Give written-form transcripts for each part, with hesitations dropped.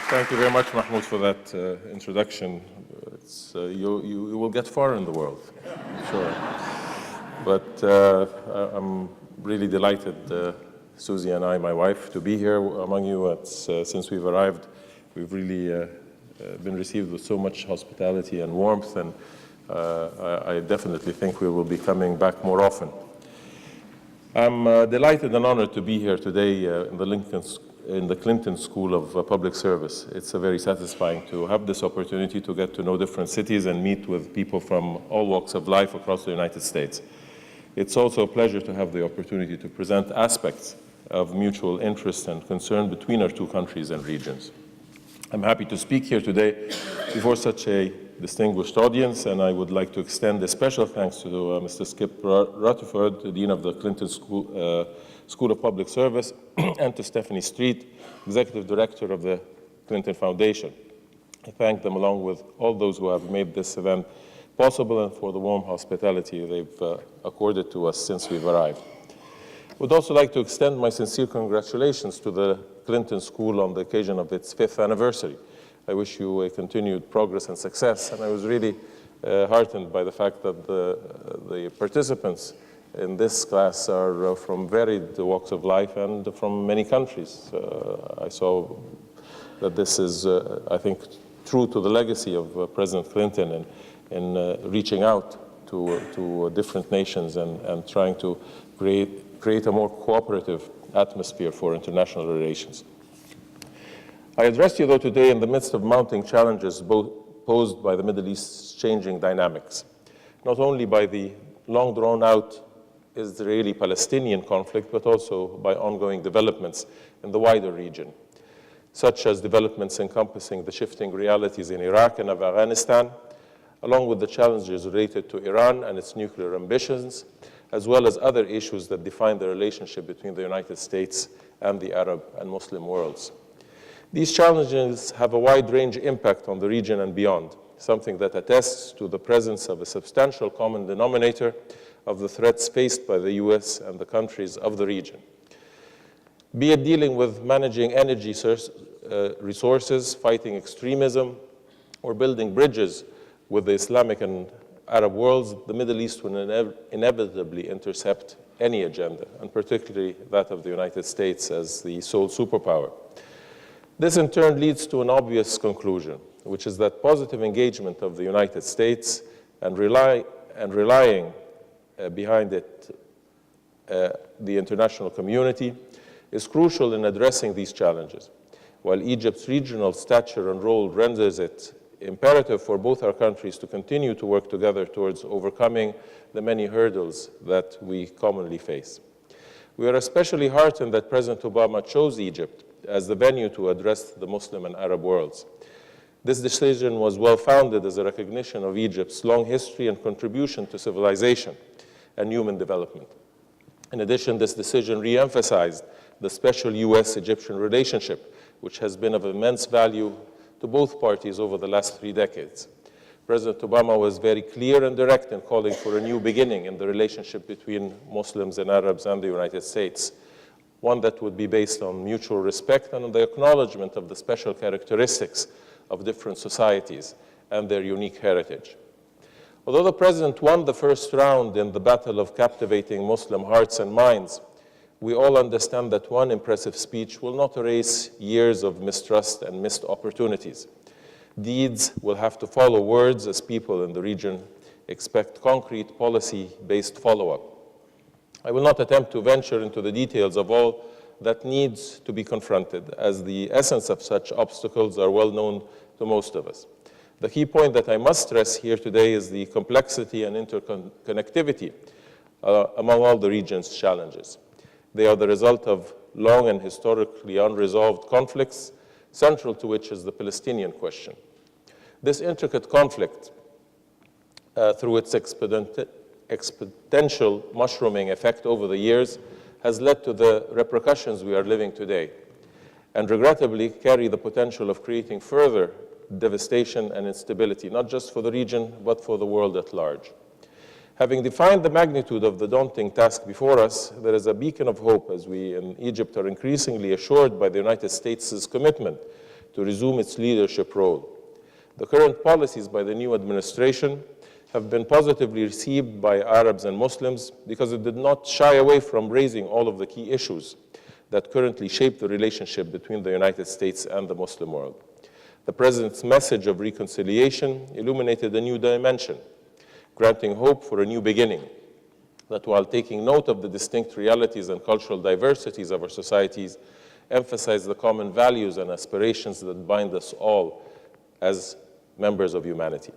Thank you very much, Mahmoud, for that introduction. You will get far in the world, I'm sure. But I'm really delighted, Susie and I, my wife, to be here among you. Since we've arrived, we've really been received with so much hospitality and warmth, and I definitely think we will be coming back more often. I'm delighted and honored to be here today in the Clinton School of Public Service. It's very satisfying to have this opportunity to get to know different cities and meet with people from all walks of life across the United States. It's also a pleasure to have the opportunity to present aspects of mutual interest and concern between our two countries and regions. I'm happy to speak here today before such a distinguished audience, and I would like to extend a special thanks to Mr. Skip Rutherford, the Dean of the Clinton School of Public Service, and to Stephanie Street, Executive Director of the Clinton Foundation. I thank them along with all those who have made this event possible and for the warm hospitality they've accorded to us since we've arrived. I would also like to extend my sincere congratulations to the Clinton School on the occasion of its 5th anniversary. I wish you a continued progress and success, and I was really heartened by the fact that the participants in this class are from varied walks of life and from many countries. I saw that this is, I think, true to the legacy of President Clinton in reaching out to different nations and trying to create a more cooperative atmosphere for international relations. I address you, though, today in the midst of mounting challenges posed by the Middle East's changing dynamics, not only by the long drawn-out Israeli-Palestinian conflict, but also by ongoing developments in the wider region, such as developments encompassing the shifting realities in Iraq and Afghanistan, along with the challenges related to Iran and its nuclear ambitions, as well as other issues that define the relationship between the United States and the Arab and Muslim worlds. These challenges have a wide-range impact on the region and beyond, something that attests to the presence of a substantial common denominator of the threats faced by the US and the countries of the region. Be it dealing with managing energy resources, fighting extremism, or building bridges with the Islamic and Arab worlds, the Middle East will inevitably intercept any agenda, and particularly that of the United States as the sole superpower. This in turn leads to an obvious conclusion, which is that positive engagement of the United States and relying behind it the international community is crucial in addressing these challenges. While Egypt's regional stature and role renders it imperative for both our countries to continue to work together towards overcoming the many hurdles that we commonly face. We are especially heartened that President Obama chose Egypt as the venue to address the Muslim and Arab worlds. This decision was well-founded as a recognition of Egypt's long history and contribution to civilization and human development. In addition, this decision re-emphasized the special US-Egyptian relationship, which has been of immense value to both parties over the last 3 decades. President Obama was very clear and direct in calling for a new beginning in the relationship between Muslims and Arabs and the United States, one that would be based on mutual respect and on the acknowledgement of the special characteristics of different societies and their unique heritage. Although the President won the first round in the battle of captivating Muslim hearts and minds, we all understand that one impressive speech will not erase years of mistrust and missed opportunities. Deeds will have to follow words as people in the region expect concrete policy-based follow-up. I will not attempt to venture into the details of all that needs to be confronted, as the essence of such obstacles are well known to most of us. The key point that I must stress here today is the complexity and interconnectivity among all the region's challenges. They are the result of long and historically unresolved conflicts, central to which is the Palestinian question. This intricate conflict, through its exponential mushrooming effect over the years, has led to the repercussions we are living today, and regrettably carry the potential of creating further devastation and instability, not just for the region, but for the world at large. Having defined the magnitude of the daunting task before us, there is a beacon of hope as we in Egypt are increasingly assured by the United States' commitment to resume its leadership role. The current policies by the new administration have been positively received by Arabs and Muslims because it did not shy away from raising all of the key issues that currently shape the relationship between the United States and the Muslim world. The President's message of reconciliation illuminated a new dimension, granting hope for a new beginning, that while taking note of the distinct realities and cultural diversities of our societies, emphasize the common values and aspirations that bind us all as members of humanity.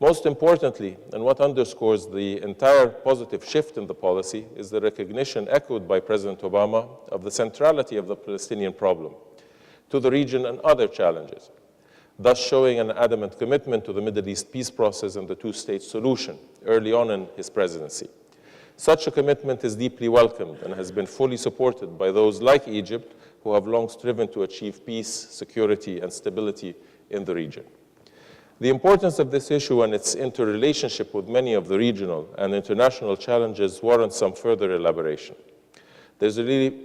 Most importantly, and what underscores the entire positive shift in the policy, is the recognition echoed by President Obama of the centrality of the Palestinian problem to the region and other challenges, thus showing an adamant commitment to the Middle East peace process and the two-state solution early on in his presidency. Such a commitment is deeply welcomed and has been fully supported by those like Egypt who have long striven to achieve peace, security, and stability in the region. The importance of this issue and its interrelationship with many of the regional and international challenges warrants some further elaboration. The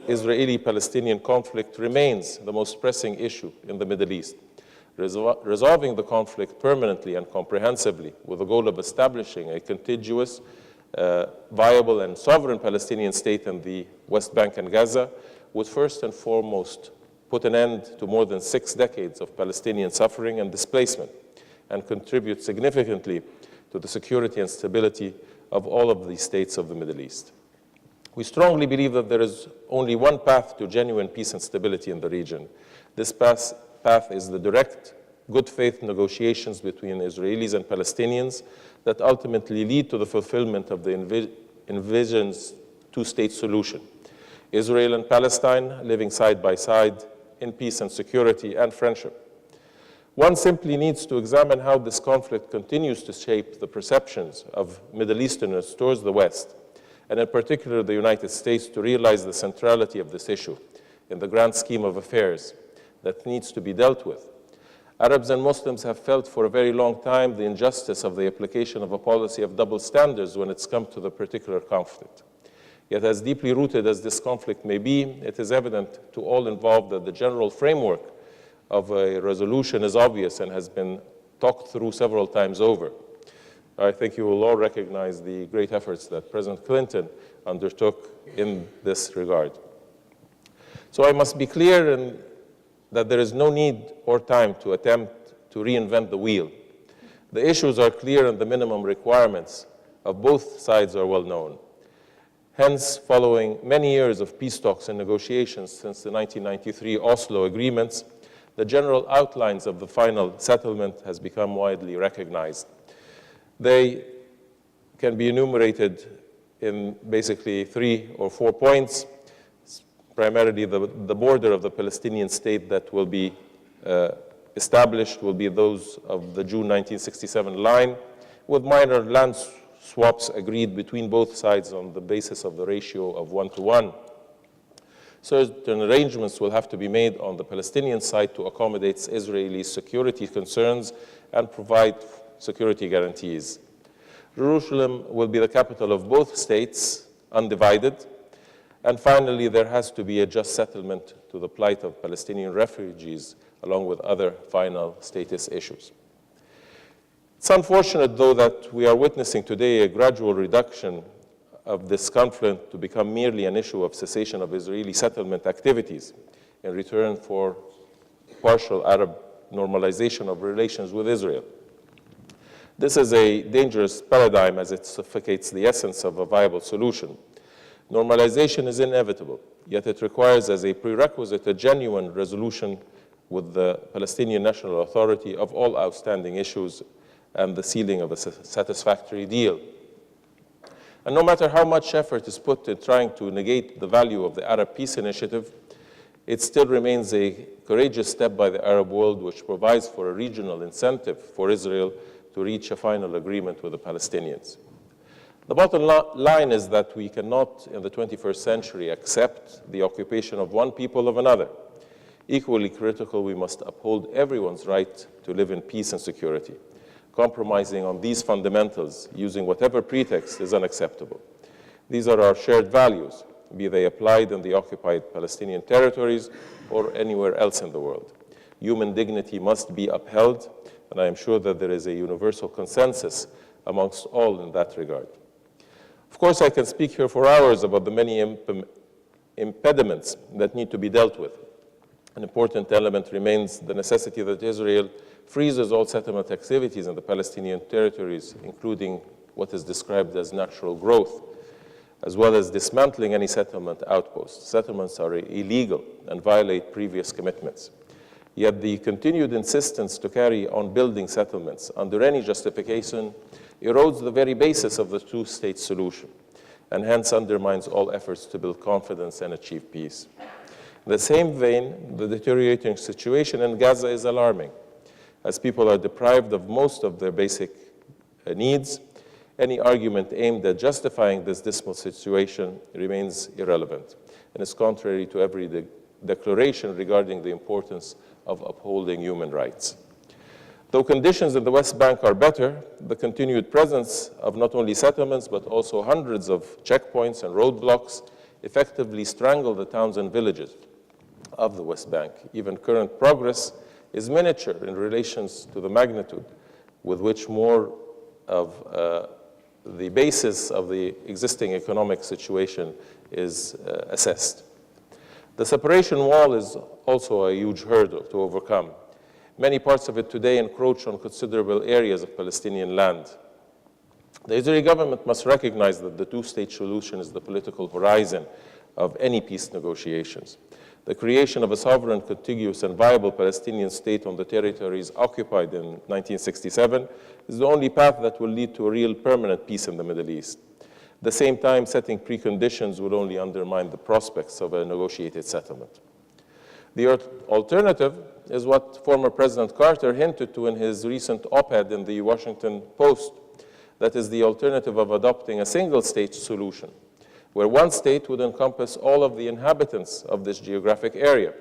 Israeli-Palestinian conflict remains the most pressing issue in the Middle East. Resolving the conflict permanently and comprehensively with the goal of establishing a contiguous, viable and sovereign Palestinian state in the West Bank and Gaza would first and foremost put an end to more than 6 decades of Palestinian suffering and displacement, and contribute significantly to the security and stability of all of the states of the Middle East. We strongly believe that there is only one path to genuine peace and stability in the region. This path is the direct, good faith negotiations between Israelis and Palestinians that ultimately lead to the fulfillment of the envisioned two-state solution. Israel and Palestine living side by side in peace and security and friendship. One simply needs to examine how this conflict continues to shape the perceptions of Middle Easterners towards the West, and in particular the United States, to realize the centrality of this issue in the grand scheme of affairs that needs to be dealt with. Arabs and Muslims have felt for a very long time the injustice of the application of a policy of double standards when it's come to the particular conflict. Yet as deeply rooted as this conflict may be, it is evident to all involved that the general framework of a resolution is obvious and has been talked through several times over. I think you will all recognize the great efforts that President Clinton undertook in this regard. So I must be clear that there is no need or time to attempt to reinvent the wheel. The issues are clear and the minimum requirements of both sides are well known. Hence, following many years of peace talks and negotiations since the 1993 Oslo agreements, the general outlines of the final settlement has become widely recognized. They can be enumerated in basically 3 or 4 points. Primarily, the border of the Palestinian state that will be established will be those of the June 1967 line, with minor land swaps agreed between both sides on the basis of the ratio of 1:1. Certain arrangements will have to be made on the Palestinian side to accommodate Israeli security concerns and provide security guarantees. Jerusalem will be the capital of both states, undivided. And finally, there has to be a just settlement to the plight of Palestinian refugees, along with other final status issues. It's unfortunate, though, that we are witnessing today a gradual reduction of this conflict to become merely an issue of cessation of Israeli settlement activities in return for partial Arab normalization of relations with Israel. This is a dangerous paradigm as it suffocates the essence of a viable solution. Normalization is inevitable, yet it requires as a prerequisite a genuine resolution with the Palestinian National Authority of all outstanding issues and the sealing of a satisfactory deal. And no matter how much effort is put in trying to negate the value of the Arab Peace Initiative, it still remains a courageous step by the Arab world which provides for a regional incentive for Israel to reach a final agreement with the Palestinians. The bottom line is that we cannot, in the 21st century, accept the occupation of one people of another. Equally critical, we must uphold everyone's right to live in peace and security. Compromising on these fundamentals, using whatever pretext, is unacceptable. These are our shared values, be they applied in the occupied Palestinian territories or anywhere else in the world. Human dignity must be upheld, and I am sure that there is a universal consensus amongst all in that regard. Of course, I can speak here for hours about the many impediments that need to be dealt with. An important element remains the necessity that Israel freezes all settlement activities in the Palestinian territories, including what is described as natural growth, as well as dismantling any settlement outposts. Settlements are illegal and violate previous commitments. Yet the continued insistence to carry on building settlements under any justification erodes the very basis of the two-state solution, and hence undermines all efforts to build confidence and achieve peace. In the same vein, the deteriorating situation in Gaza is alarming. As people are deprived of most of their basic needs, any argument aimed at justifying this dismal situation remains irrelevant and is contrary to every declaration regarding the importance of upholding human rights. Though conditions in the West Bank are better, the continued presence of not only settlements but also hundreds of checkpoints and roadblocks effectively strangle the towns and villages of the West Bank. Even current progress is miniature in relation to the magnitude with which more of the basis of the existing economic situation is assessed. The separation wall is also a huge hurdle to overcome. Many parts of it today encroach on considerable areas of Palestinian land. The Israeli government must recognize that the two-state solution is the political horizon of any peace negotiations. The creation of a sovereign, contiguous, and viable Palestinian state on the territories occupied in 1967 is the only path that will lead to a real permanent peace in the Middle East. At the same time, setting preconditions will only undermine the prospects of a negotiated settlement. The alternative is what former President Carter hinted to in his recent op-ed in the Washington Post. That is the alternative of adopting a single-state solution, where one state would encompass all of the inhabitants of this geographic area,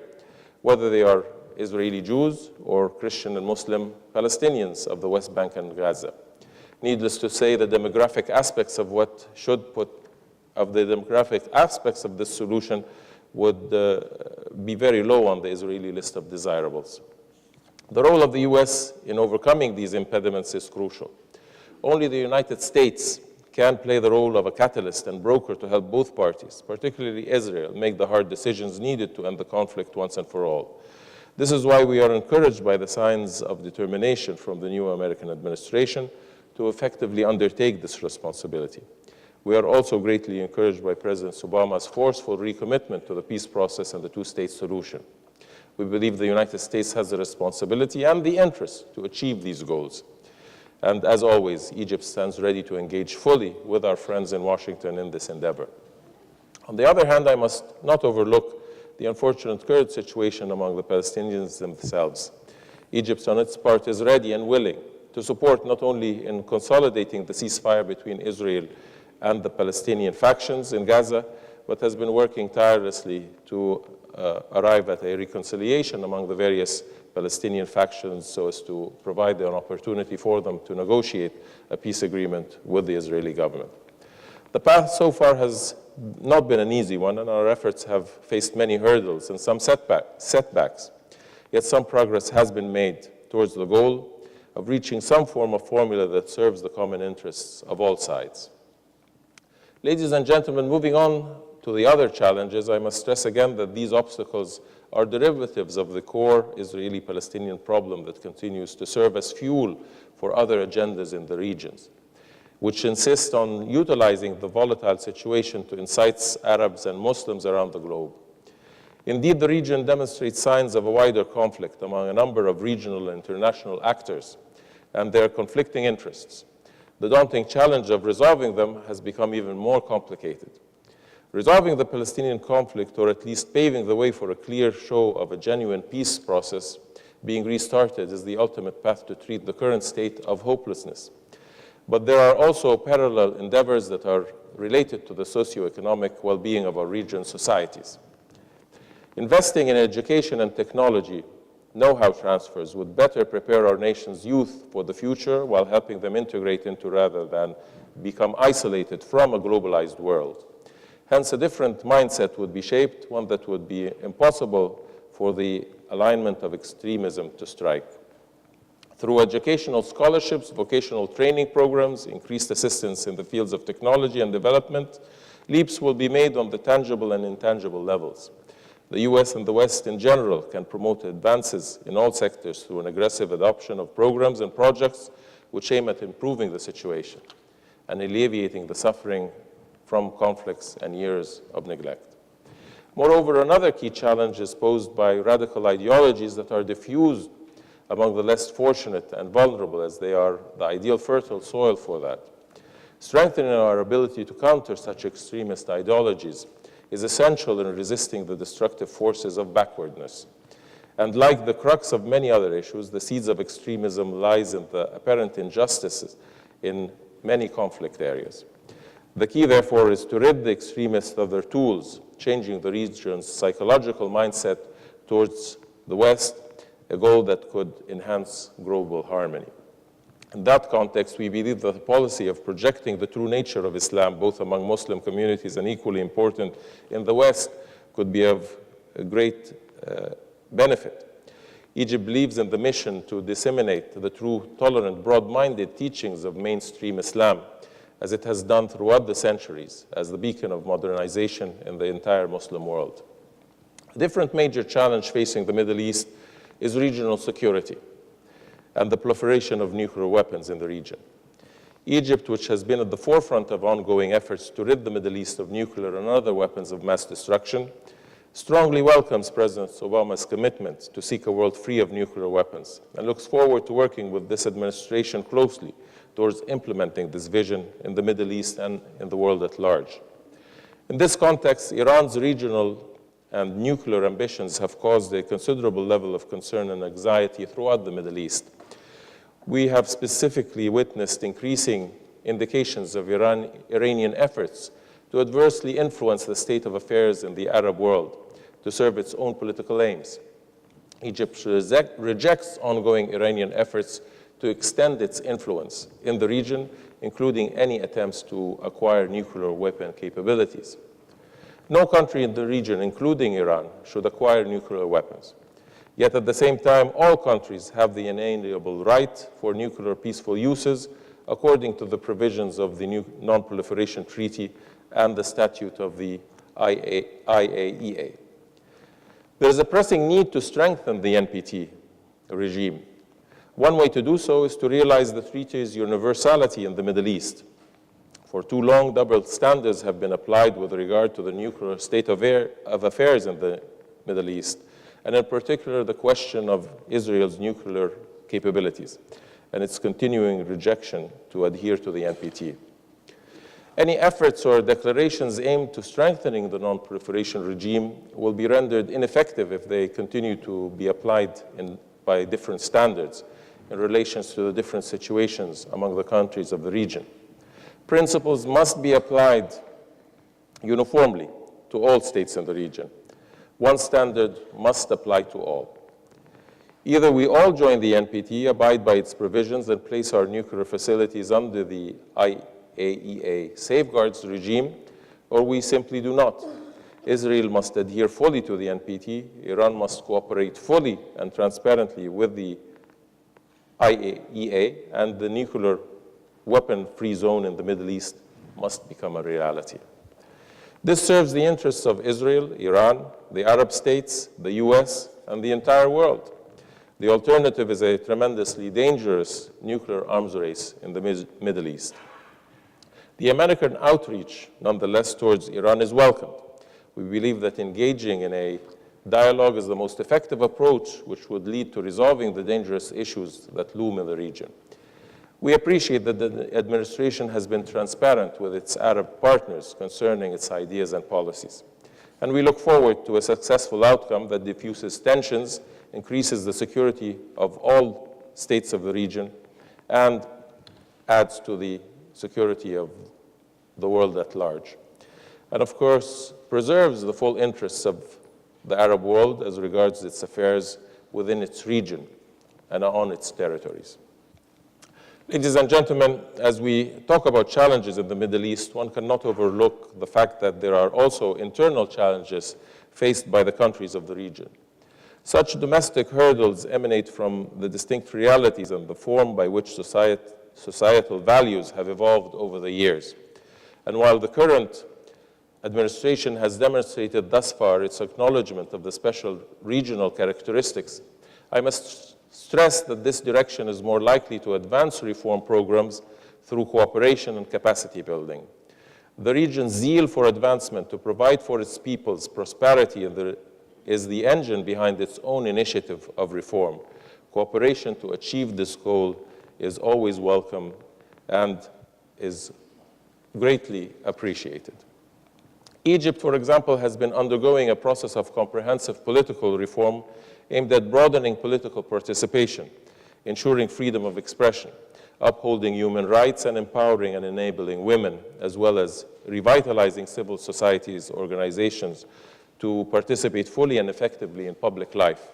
whether they are Israeli Jews or Christian and Muslim Palestinians of the West Bank and Gaza. Needless to say, the demographic aspects of this solution would be very low on the Israeli list of desirables. The role of the U.S. in overcoming these impediments is crucial. Only the United States can play the role of a catalyst and broker to help both parties, particularly Israel, make the hard decisions needed to end the conflict once and for all. This is why we are encouraged by the signs of determination from the new American administration to effectively undertake this responsibility. We are also greatly encouraged by President Obama's forceful recommitment to the peace process and the two-state solution. We believe the United States has the responsibility and the interest to achieve these goals. And as always, Egypt stands ready to engage fully with our friends in Washington in this endeavor. On the other hand, I must not overlook the unfortunate current situation among the Palestinians themselves. Egypt, on its part, is ready and willing to support not only in consolidating the ceasefire between Israel and the Palestinian factions in Gaza, but has been working tirelessly to arrive at a reconciliation among the various Palestinian factions so as to provide an opportunity for them to negotiate a peace agreement with the Israeli government. The path so far has not been an easy one, and our efforts have faced many hurdles and some setbacks. Yet some progress has been made towards the goal of reaching some form of formula that serves the common interests of all sides. Ladies and gentlemen, moving on to the other challenges, I must stress again that these obstacles are derivatives of the core Israeli-Palestinian problem that continues to serve as fuel for other agendas in the regions, which insist on utilizing the volatile situation to incite Arabs and Muslims around the globe. Indeed, the region demonstrates signs of a wider conflict among a number of regional and international actors and their conflicting interests. The daunting challenge of resolving them has become even more complicated. Resolving the Palestinian conflict, or at least paving the way for a clear show of a genuine peace process being restarted, is the ultimate path to treat the current state of hopelessness. But there are also parallel endeavors that are related to the socio-economic well-being of our region's societies. Investing in education and technology know-how transfers would better prepare our nation's youth for the future while helping them integrate into rather than become isolated from a globalized world. Hence, a different mindset would be shaped, one that would be impossible for the alignment of extremism to strike. Through educational scholarships, vocational training programs, increased assistance in the fields of technology and development, leaps will be made on the tangible and intangible levels. The US and the West in general can promote advances in all sectors through an aggressive adoption of programs and projects which aim at improving the situation and alleviating the suffering from conflicts and years of neglect. Moreover, another key challenge is posed by radical ideologies that are diffused among the less fortunate and vulnerable, as they are the ideal fertile soil for that. Strengthening our ability to counter such extremist ideologies is essential in resisting the destructive forces of backwardness. And like the crux of many other issues, the seeds of extremism lies in the apparent injustices in many conflict areas. The key, therefore, is to rid the extremists of their tools, changing the region's psychological mindset towards the West, a goal that could enhance global harmony. In that context, we believe that the policy of projecting the true nature of Islam, both among Muslim communities and equally important in the West, could be of a great benefit. Egypt believes in the mission to disseminate the true, tolerant, broad-minded teachings of mainstream Islam, as it has done throughout the centuries, as the beacon of modernization in the entire Muslim world. A different major challenge facing the Middle East is regional security and the proliferation of nuclear weapons in the region. Egypt, which has been at the forefront of ongoing efforts to rid the Middle East of nuclear and other weapons of mass destruction, strongly welcomes President Obama's commitment to seek a world free of nuclear weapons and looks forward to working with this administration closely towards implementing this vision in the Middle East and in the world at large. In this context, Iran's regional and nuclear ambitions have caused a considerable level of concern and anxiety throughout the Middle East. We have specifically witnessed increasing indications of Iranian efforts to adversely influence the state of affairs in the Arab world to serve its own political aims. Egypt rejects ongoing Iranian efforts to extend its influence in the region, including any attempts to acquire nuclear weapon capabilities. No country in the region, including Iran, should acquire nuclear weapons. Yet at the same time, all countries have the inalienable right for nuclear peaceful uses according to the provisions of the Non-Proliferation Treaty and the statute of the IAEA. There is a pressing need to strengthen the NPT regime. One way to do so is to realize the treaty's universality in the Middle East. For too long, double standards have been applied with regard to the nuclear state of affairs in the Middle East, and in particular, the question of Israel's nuclear capabilities and its continuing rejection to adhere to the NPT. Any efforts or declarations aimed to strengthening the non-proliferation regime will be rendered ineffective if they continue to be applied by different standards in relation to the different situations among the countries of the region. Principles must be applied uniformly to all states in the region. One standard must apply to all. Either we all join the NPT, abide by its provisions, and place our nuclear facilities under the IAEA safeguards regime, or we simply do not. Israel must adhere fully to the NPT. Iran must cooperate fully and transparently with the IAEA, and the nuclear weapon-free zone in the Middle East must become a reality. This serves the interests of Israel, Iran, the Arab states, the US, and the entire world. The alternative is a tremendously dangerous nuclear arms race in the Middle East. The American outreach, nonetheless, towards Iran is welcomed. We believe that engaging in a dialogue is the most effective approach which would lead to resolving the dangerous issues that loom in the region. We appreciate that the administration has been transparent with its Arab partners concerning its ideas and policies. And we look forward to a successful outcome that diffuses tensions, increases the security of all states of the region, and adds to the security of the world at large. And of course, preserves the full interests of the Arab world as regards its affairs within its region and on its territories. Ladies and gentlemen, as we talk about challenges in the Middle East, one cannot overlook the fact that there are also internal challenges faced by the countries of the region. Such domestic hurdles emanate from the distinct realities and the form by which societal values have evolved over the years. And while the current administration has demonstrated thus far its acknowledgement of the special regional characteristics, I must stress that this direction is more likely to advance reform programs through cooperation and capacity building. The region's zeal for advancement to provide for its people's prosperity is the engine behind its own initiative of reform. Cooperation to achieve this goal is always welcome and is greatly appreciated. Egypt, for example, has been undergoing a process of comprehensive political reform aimed at broadening political participation, ensuring freedom of expression, upholding human rights, and empowering and enabling women, as well as revitalizing civil society's organizations to participate fully and effectively in public life.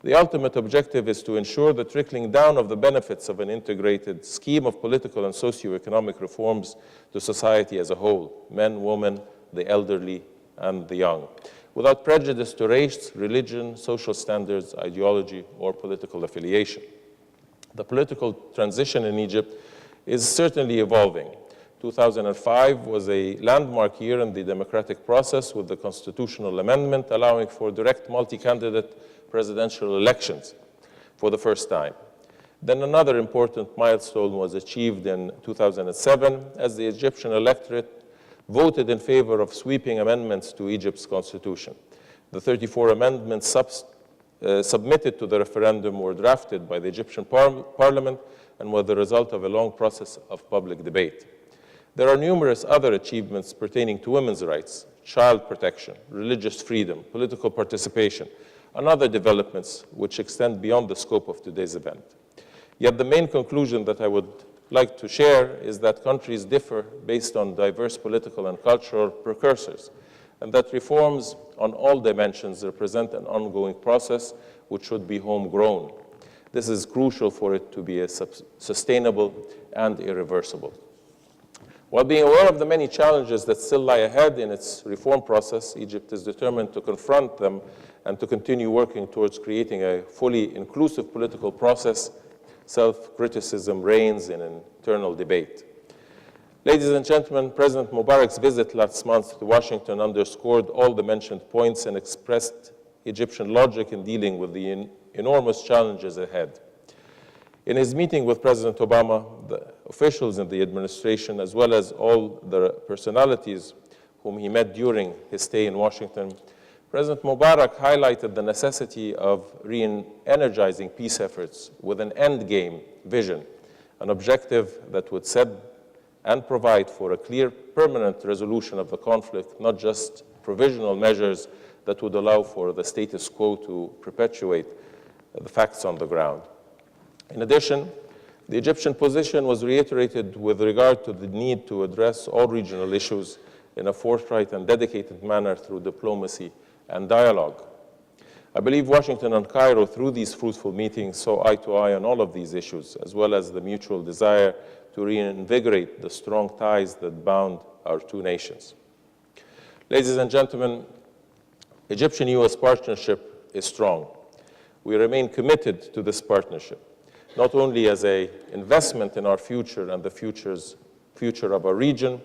The ultimate objective is to ensure the trickling down of the benefits of an integrated scheme of political and socioeconomic reforms to society as a whole, men, women, the elderly, and the young, without prejudice to race, religion, social standards, ideology, or political affiliation. The political transition in Egypt is certainly evolving. 2005 was a landmark year in the democratic process with the constitutional amendment allowing for direct multi-candidate presidential elections for the first time. Then another important milestone was achieved in 2007 as the Egyptian electorate voted in favor of sweeping amendments to Egypt's constitution. The 34 amendments submitted to the referendum were drafted by the Egyptian parliament and were the result of a long process of public debate. There are numerous other achievements pertaining to women's rights, child protection, religious freedom, political participation, and other developments which extend beyond the scope of today's event. Yet the main conclusion that I would like to share is that countries differ based on diverse political and cultural precursors, and that reforms on all dimensions represent an ongoing process which should be homegrown. This is crucial for it to be sustainable and irreversible. While being aware of the many challenges that still lie ahead in its reform process, Egypt is determined to confront them and to continue working towards creating a fully inclusive political process. Self-criticism reigns in internal debate. Ladies and gentlemen, President Mubarak's visit last month to Washington underscored all the mentioned points and expressed Egyptian logic in dealing with the enormous challenges ahead. In his meeting with President Obama, the officials in the administration, as well as all the personalities whom he met during his stay in Washington, President Mubarak highlighted the necessity of re-energizing peace efforts with an endgame vision, an objective that would set and provide for a clear, permanent resolution of the conflict, not just provisional measures that would allow for the status quo to perpetuate the facts on the ground. In addition, the Egyptian position was reiterated with regard to the need to address all regional issues in a forthright and dedicated manner through diplomacy and dialogue. I believe Washington and Cairo, through these fruitful meetings, saw eye to eye on all of these issues, as well as the mutual desire to reinvigorate the strong ties that bound our two nations. Ladies and gentlemen, Egyptian-US partnership is strong. We remain committed to this partnership, not only as an investment in our future and the future of our region,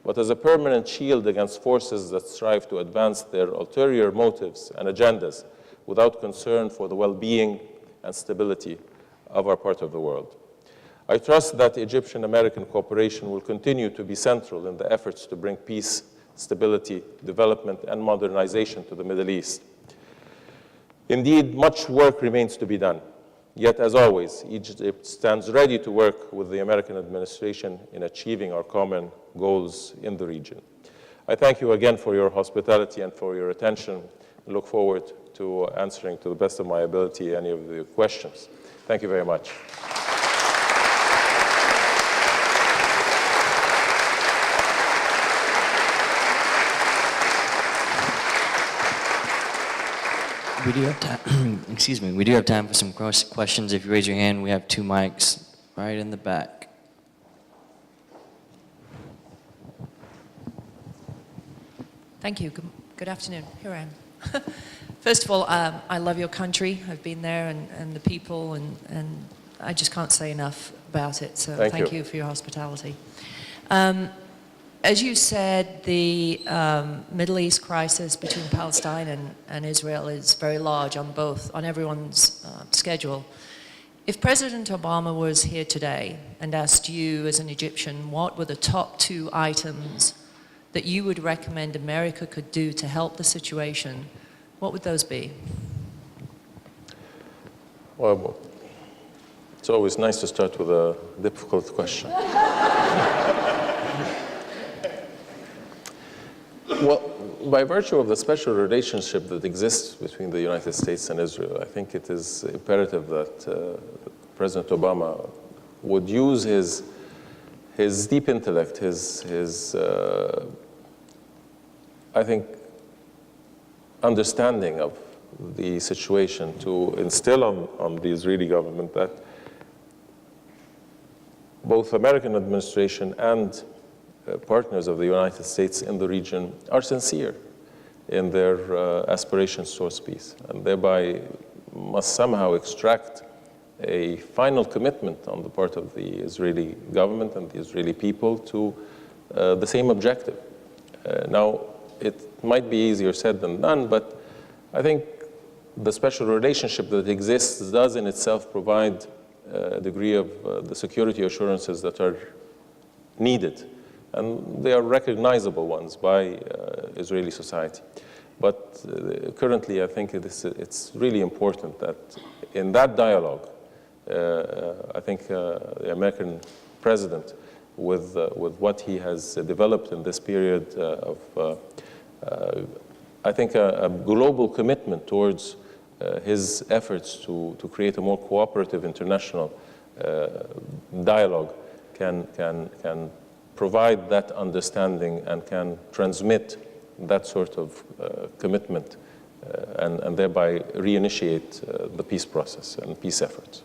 but as a permanent shield against forces that strive to advance their ulterior motives and agendas without concern for the well-being and stability of our part of the world. I trust that Egyptian-American cooperation will continue to be central in the efforts to bring peace, stability, development, and modernization to the Middle East. Indeed, much work remains to be done. Yet, as always, Egypt stands ready to work with the American administration in achieving our common goals in the region. I thank you again for your hospitality and for your attention, and look forward to answering to the best of my ability any of the questions. Thank you very much. We do have time, excuse me, we do have time for some questions. If you raise your hand, we have 2 mics right in the back. Thank you. Good afternoon. Here I am. First of all, I love your country. I've been there, and the people, and I just can't say enough about it. So thank you for your hospitality. As you said, the Middle East crisis between Palestine and Israel is very large on everyone's schedule. If President Obama was here today and asked you as an Egyptian, what were the top 2 items that you would recommend America could do to help the situation, what would those be? Well, it's always nice to start with a difficult question. Well, by virtue of the special relationship that exists between the United States and Israel, I think it is imperative that President Obama would use his deep intellect, his I think, understanding of the situation to instill on the Israeli government that both American administration and partners of the United States in the region are sincere in their aspirations towards peace, and thereby must somehow extract a final commitment on the part of the Israeli government and the Israeli people to the same objective. Now, it might be easier said than done, but I think the special relationship that exists does in itself provide a degree of the security assurances that are needed. And they are recognizable ones by Israeli society. But currently, I think it's really important that in that dialogue, I think the American president, with what he has developed in this period of, I think, a global commitment towards his efforts to create a more cooperative international dialogue can provide that understanding and can transmit that sort of commitment and thereby reinitiate the peace process and peace efforts.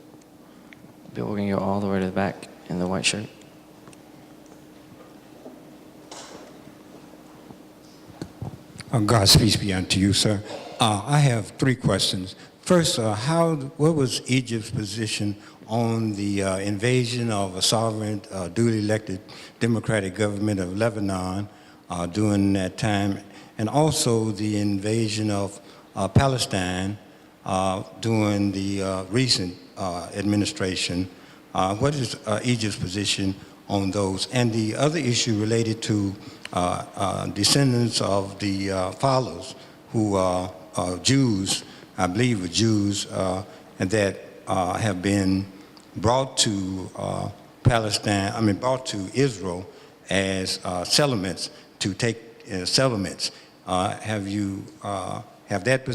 Bill, we're going to go all the way to the back in the white shirt. God's peace be unto you, sir. I have 3 questions. First, what was Egypt's position on the invasion of a sovereign, duly elected democratic government of Lebanon during that time, and also the invasion of Palestine during the recent administration? What is Egypt's position on those? And the other issue related to descendants of the fathers who are Jews, I believe were Jews, and that have been brought to brought to Israel as settlements to take settlements. Have that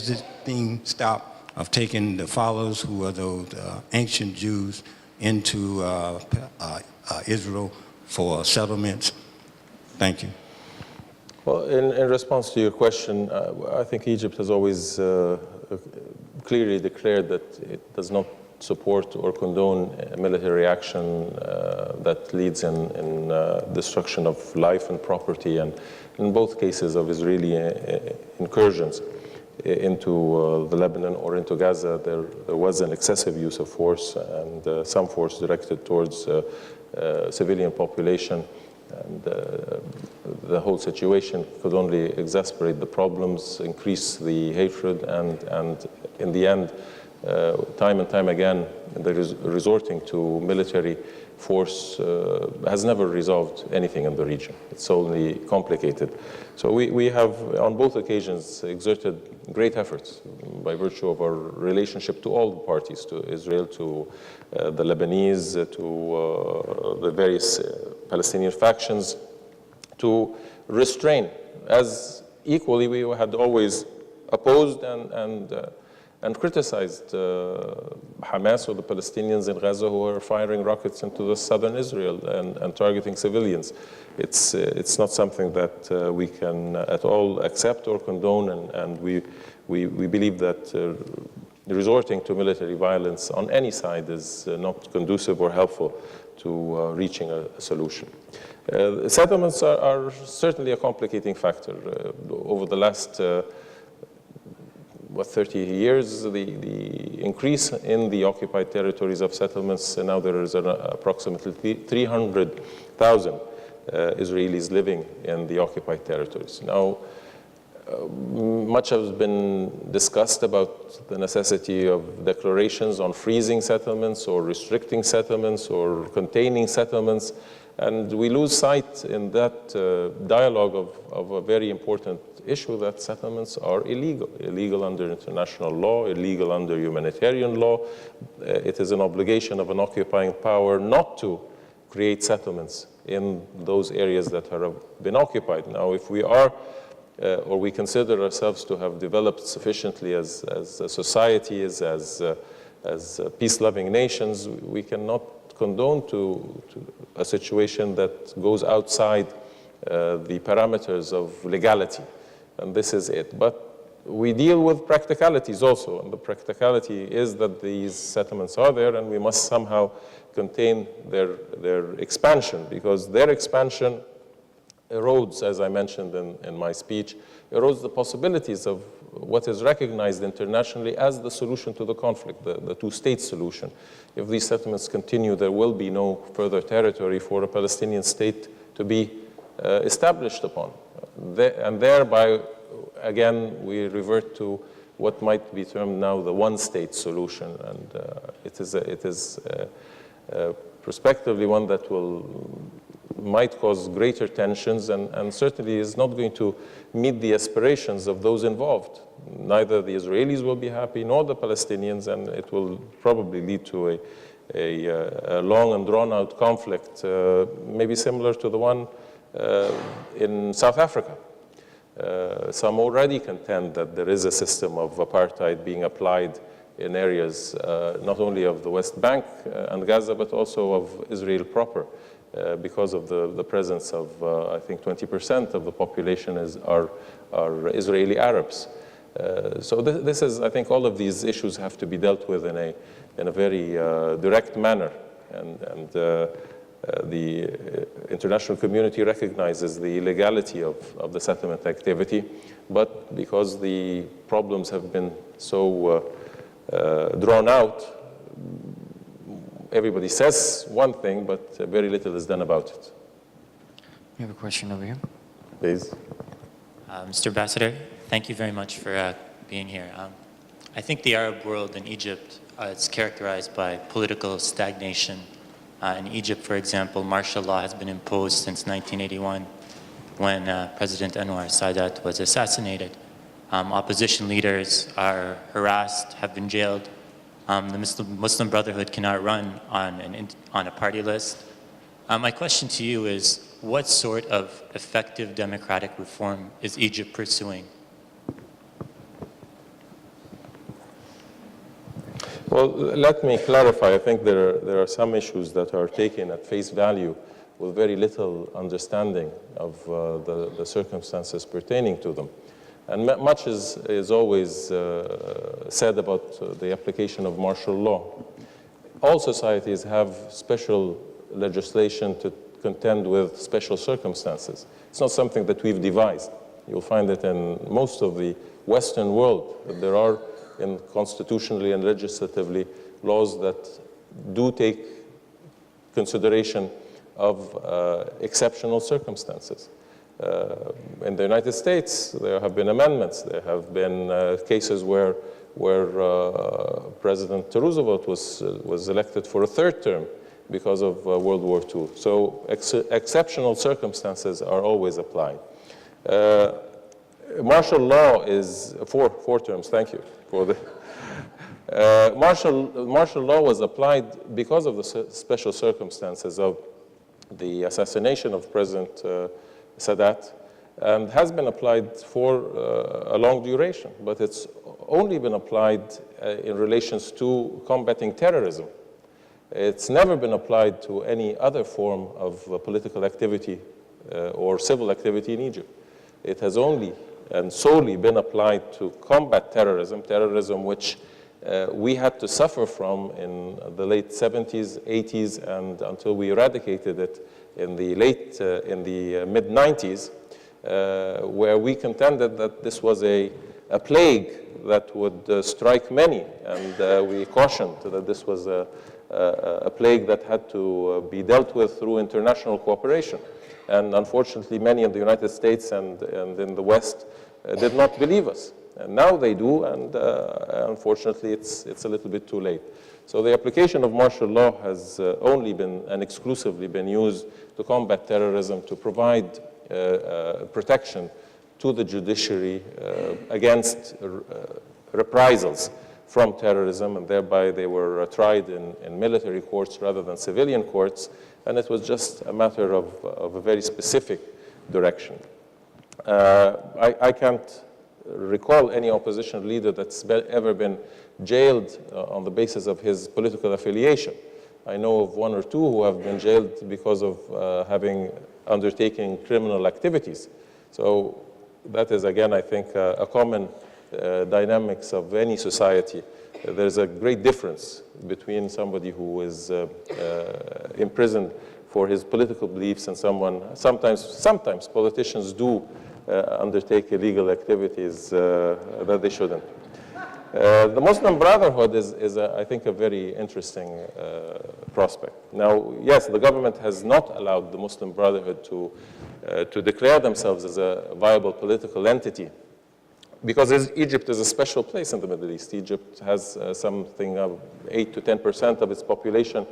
thing stopped of taking the followers who are those ancient Jews into Israel for settlements? Thank you. Well, in response to your question, I think Egypt has always clearly declared that it does not support or condone military action that leads in destruction of life and property, and in both cases of Israeli incursions into the Lebanon or into Gaza, there was an excessive use of force and some force directed towards civilian population. And the whole situation could only exacerbate the problems, increase the hatred, and in the end, time and time again, resorting to military force has never resolved anything in the region. It's only complicated. So we have, on both occasions, exerted great efforts by virtue of our relationship to all the parties, to Israel, to the Lebanese, to the various Palestinian factions, to restrain, as equally we had always opposed and criticized Hamas or the Palestinians in Gaza who are firing rockets into the southern Israel and targeting civilians. It's not something that we can at all accept or condone, and we believe that resorting to military violence on any side is not conducive or helpful to reaching a solution. Settlements are certainly a complicating factor. Over the last 30 years, the increase in the occupied territories of settlements, and now there is approximately 300,000 Israelis living in the occupied territories. Now, much has been discussed about the necessity of declarations on freezing settlements or restricting settlements or containing settlements, and we lose sight in that dialogue of a very important issue, that settlements are illegal under international law, illegal under humanitarian law. It is an obligation of an occupying power not to create settlements in those areas that have been occupied. Now, if we are or we consider ourselves to have developed sufficiently as a society, as peace-loving nations, we cannot condone to a situation that goes outside the parameters of legality, and this is it. But we deal with practicalities also, and the practicality is that these settlements are there, and we must somehow contain their expansion, because their expansion erodes, as I mentioned in my speech, erodes the possibilities of what is recognized internationally as the solution to the conflict, the two-state solution. If these settlements continue, there will be no further territory for a Palestinian state to be established upon. And thereby, again, we revert to what might be termed now the one-state solution. And it is prospectively one that might cause greater tensions and certainly is not going to meet the aspirations of those involved. Neither the Israelis will be happy nor the Palestinians, and it will probably lead to a long and drawn-out conflict, maybe similar to the one in South Africa. Some already contend that there is a system of apartheid being applied in areas not only of the West Bank and Gaza, but also of Israel proper. Because of the presence of, I think, 20% of the population are Israeli Arabs. So this is, I think, all of these issues have to be dealt with in a very direct manner, and the international community recognizes the illegality of the settlement activity, but because the problems have been so drawn out, everybody says one thing, but very little is done about it. We have a question over here. Please. Mr. Ambassador, thank you very much for being here. I think the Arab world and Egypt is characterized by political stagnation. In Egypt, for example, martial law has been imposed since 1981 when President Anwar Sadat was assassinated. Opposition leaders are harassed, have been jailed. The Muslim Brotherhood cannot run on a party list. My question to you is, what sort of effective democratic reform is Egypt pursuing? Well, let me clarify. I think there are some issues that are taken at face value with very little understanding of the circumstances pertaining to them. And much is always said about the application of martial law. All societies have special legislation to contend with special circumstances. It's not something that we've devised. You'll find it in most of the Western world, that there are constitutionally and legislatively laws that do take consideration of exceptional circumstances. In the United States, there have been amendments. There have been cases where President Roosevelt was elected for a third term because of World War II. So exceptional circumstances are always applied. Martial law is four terms. Thank you for the. Martial law was applied because of the special circumstances of the assassination of President Sadat, and has been applied for a long duration, but it's only been applied in relations to combating terrorism. It's never been applied to any other form of political activity or civil activity in Egypt. It has only and solely been applied to combat terrorism which we had to suffer from in the late 70s, 80s, and until we eradicated it in the mid-90s, where we contended that this was a a plague that would strike many, and we cautioned that this was a plague that had to be dealt with through international cooperation. And unfortunately, many in the United States and in the West did not believe us. And now they do, and unfortunately, it's a little bit too late. So the application of martial law has only been and exclusively been used to combat terrorism, to provide protection to the judiciary against reprisals from terrorism, and thereby they were tried in military courts rather than civilian courts, and it was just a matter of a very specific direction. I can't recall any opposition leader that's ever been jailed on the basis of his political affiliation. I know of one or two who have been jailed because of having undertaken criminal activities. So that is, again, I think, a common dynamics of any society. There's a great difference between somebody who is imprisoned for his political beliefs and someone, sometimes politicians do undertake illegal activities that they shouldn't. The Muslim Brotherhood is I think, a very interesting prospect. Now, yes, the government has not allowed the Muslim Brotherhood to declare themselves as a viable political entity, because Egypt is a special place in the Middle East. Egypt has something of 8 to 10% of its population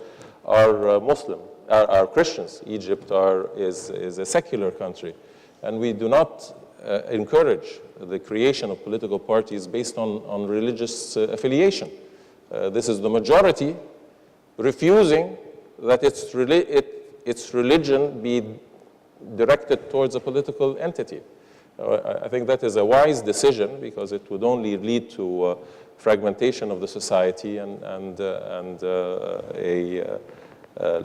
are Muslim, are Christians. Egypt is a secular country. And we do not encourage the creation of political parties based on religious affiliation. This is the majority refusing that its religion be directed towards a political entity. I think that is a wise decision, because it would only lead to fragmentation of the society and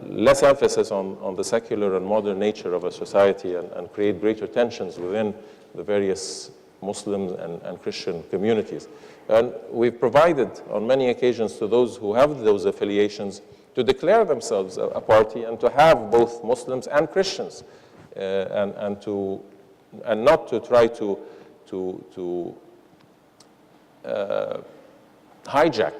less emphasis on the secular and modern nature of a society, and create greater tensions within the various Muslim and Christian communities. And we've provided on many occasions to those who have those affiliations to declare themselves a party and to have both Muslims and Christians, and not to try to hijack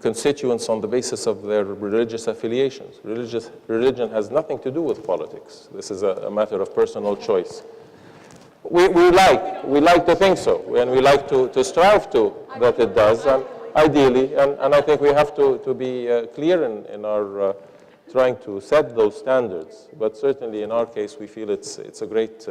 constituents on the basis of their religious affiliations. Religion has nothing to do with politics. This is a matter of personal choice. We like to think so, and we like to strive to that it does, and ideally, and I think we have to be clear in our trying to set those standards. But certainly in our case, we feel it's a great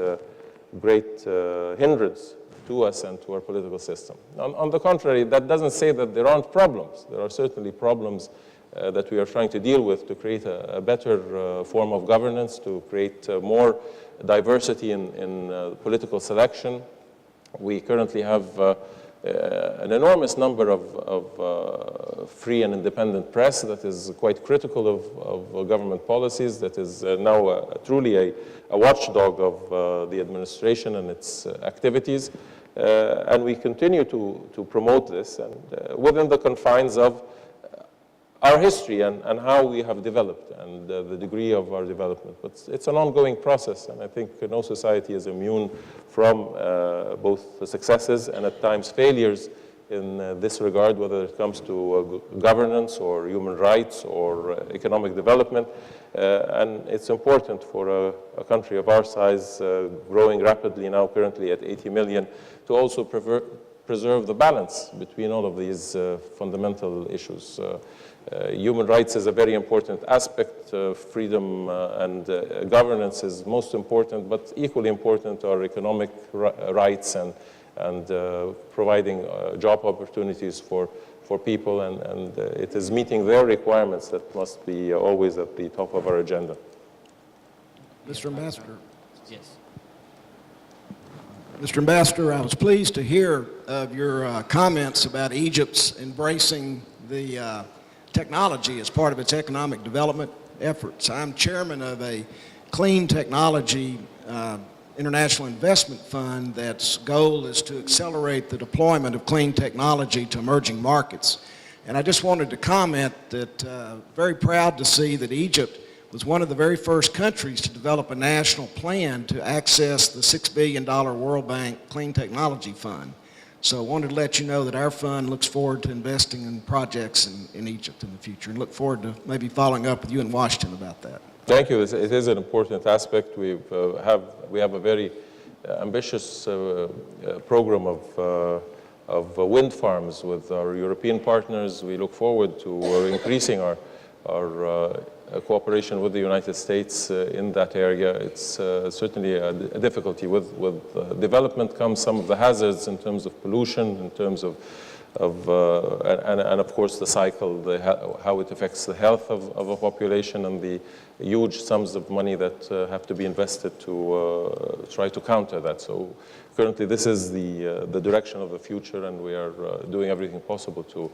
hindrance to us and to our political system. On the contrary, that doesn't say that there aren't problems. There are certainly problems that we are trying to deal with to create a better form of governance, to create more diversity in political selection. We currently have an enormous number of free and independent press that is quite critical of government policies, that is now truly a watchdog of the administration and its activities. And we continue to promote this, and within the confines of our history and how we have developed and the degree of our development. But it's an ongoing process, and I think no society is immune from both the successes and at times failures in this regard, whether it comes to governance or human rights or economic development. And it's important for a country of our size, growing rapidly now, currently at 80 million, to also preserve the balance between all of these fundamental issues. Human rights is a very important aspect. Freedom and governance is most important, but equally important are economic rights and providing job opportunities for people, and it is meeting their requirements that must be always at the top of our agenda. Mr. Ambassador. Yes. Mr. Ambassador, I was pleased to hear of your comments about Egypt's embracing the technology as part of its economic development efforts. I'm chairman of a clean technology international investment fund that's goal is to accelerate the deployment of clean technology to emerging markets. And I just wanted to comment that very proud to see that Egypt was one of the very first countries to develop a national plan to access the $6 billion World Bank Clean Technology Fund. So I wanted to let you know that our fund looks forward to investing in projects in Egypt in the future, and look forward to maybe following up with you in Washington about that. Thank you. It is an important aspect. We have a very ambitious program of wind farms with our European partners. We look forward to increasing our cooperation with the United States in that area. It's certainly a difficulty. With development comes some of the hazards in terms of pollution, in terms of of course the cycle, how it affects the health of a population, and the huge sums of money that have to be invested to try to counter that. So currently this is the direction of the future, and we are doing everything possible to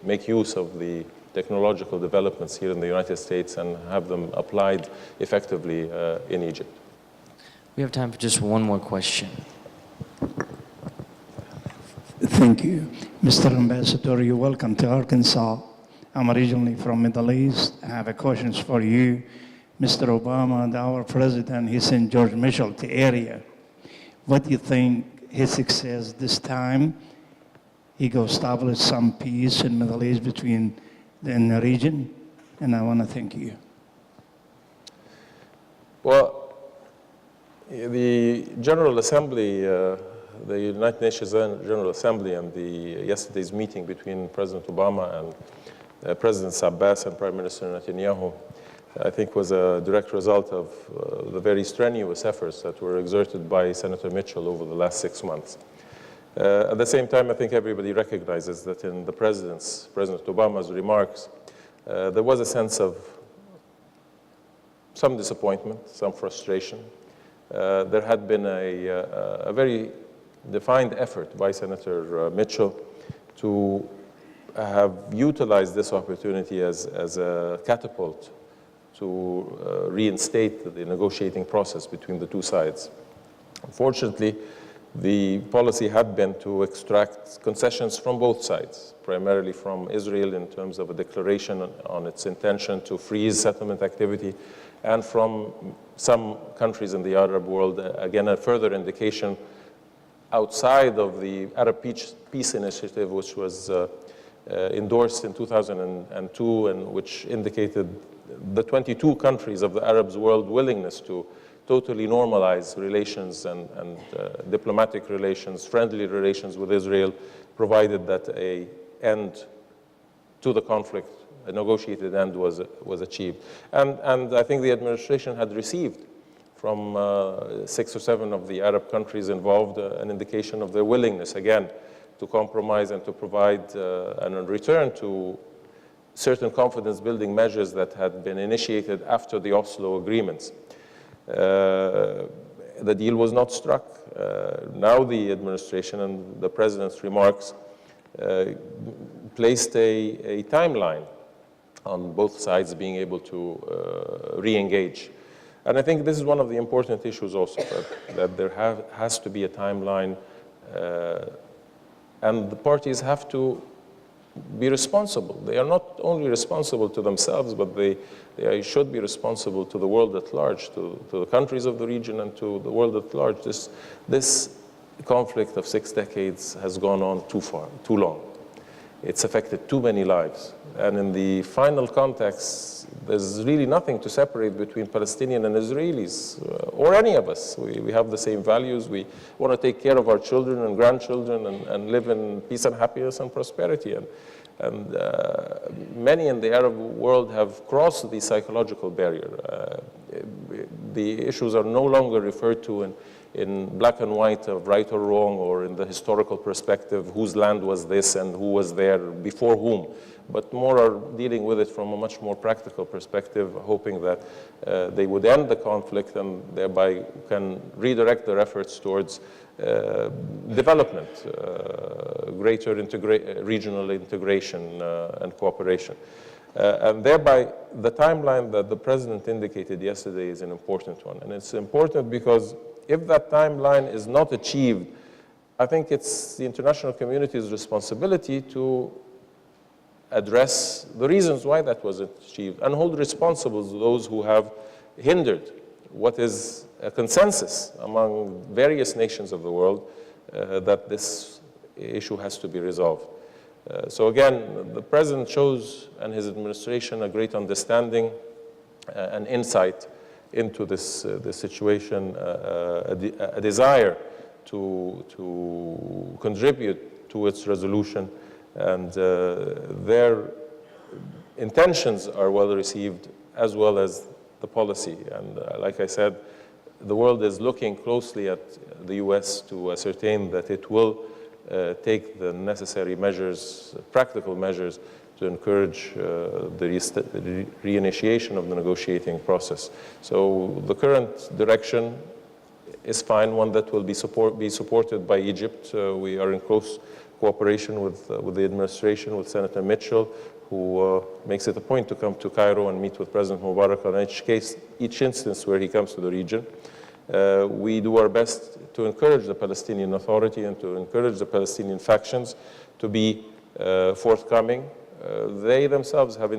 make use of the technological developments here in the United States and have them applied effectively in Egypt. We have time for just one more question. Thank you. Mr. Ambassador, you're welcome to Arkansas. I'm originally from Middle East. I have a questions for you. Mr. Obama, our president, he sent George Mitchell to area. What do you think his success this time? He go establish some peace in Middle East in the region, and I want to thank you. Well, the General Assembly, the United Nations General Assembly, and yesterday's meeting between President Obama and President Abbas and Prime Minister Netanyahu, I think was a direct result of the very strenuous efforts that were exerted by Senator Mitchell over the last 6 months. At the same time, I think everybody recognizes that in President Obama's remarks, there was a sense of some disappointment, some frustration. There had been a very defined effort by Senator Mitchell to have utilized this opportunity as a catapult to reinstate the negotiating process between the two sides. Unfortunately, the policy had been to extract concessions from both sides, primarily from Israel in terms of a declaration on its intention to freeze settlement activity, and from some countries in the Arab world, again, a further indication outside of the Arab Peace Initiative, which was endorsed in 2002 and which indicated the 22 countries of the Arab world willingness to totally normalize relations and diplomatic relations, friendly relations with Israel, provided that an end to the conflict, a negotiated end was achieved. And I think the administration had received from 6 or 7 of the Arab countries involved an indication of their willingness, again, to compromise and to provide and return to certain confidence-building measures that had been initiated after the Oslo agreements. The deal was not struck. Now the administration and the president's remarks placed a timeline on both sides being able to re-engage. And I think this is one of the important issues also, that there has to be a timeline, and the parties have to be responsible. They are not only responsible to themselves, but they should be responsible to the world at large, to the countries of the region and to the world at large. This conflict of 6 decades has gone on too long. It's affected too many lives. And in the final context, there's really nothing to separate between Palestinian and Israelis, or any of us. We have the same values. We want to take care of our children and grandchildren and live in peace and happiness and prosperity. And many in the Arab world have crossed the psychological barrier. The issues are no longer referred to in black and white of right or wrong, or in the historical perspective, whose land was this and who was there before whom, but more are dealing with it from a much more practical perspective, hoping that they would end the conflict and thereby can redirect their efforts towards development, greater regional integration and cooperation. And thereby, the timeline that the president indicated yesterday is an important one. And it's important because if that timeline is not achieved, I think it's the international community's responsibility to address the reasons why that wasn't achieved and hold responsible those who have hindered what is a consensus among various nations of the world that this issue has to be resolved. So again, the President shows and his administration a great understanding and insight into this situation, a desire to contribute to its resolution, and their intentions are well received, as well as the policy. And like I said, the world is looking closely at the US to ascertain that it will take the necessary measures, practical measures, to encourage the reinitiation of the negotiating process. So the current direction is fine, one that will be supported by Egypt. We are in close cooperation with the administration, with Senator Mitchell, who makes it a point to come to Cairo and meet with President Mubarak on each instance where he comes to the region. We do our best to encourage the Palestinian Authority and to encourage the Palestinian factions to be forthcoming. They themselves have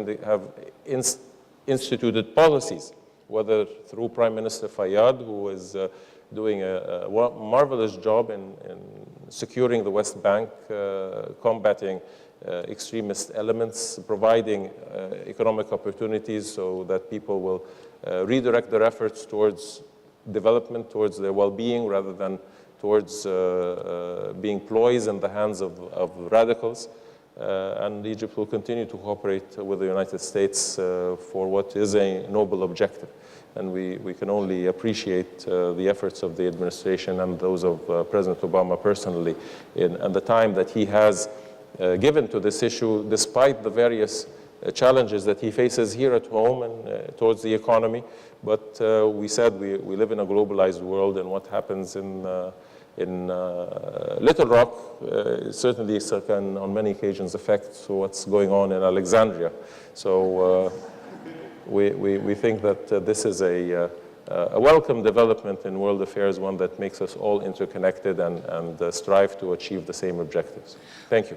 instituted policies, whether through Prime Minister Fayyad, who is doing a marvelous job in securing the West Bank, combating extremist elements, providing economic opportunities so that people will redirect their efforts towards development, towards their well-being, rather than towards being ploys in the hands of radicals. And Egypt will continue to cooperate with the United States for what is a noble objective. And we can only appreciate the efforts of the administration and those of President Obama personally and the time that he has given to this issue, despite the various challenges that he faces here at home and towards the economy. But we said we live in a globalized world, and what happens in Little Rock certainly can on many occasions affect what's going on in Alexandria. So we think that this is a welcome development in world affairs, one that makes us all interconnected and strive to achieve the same objectives. Thank you.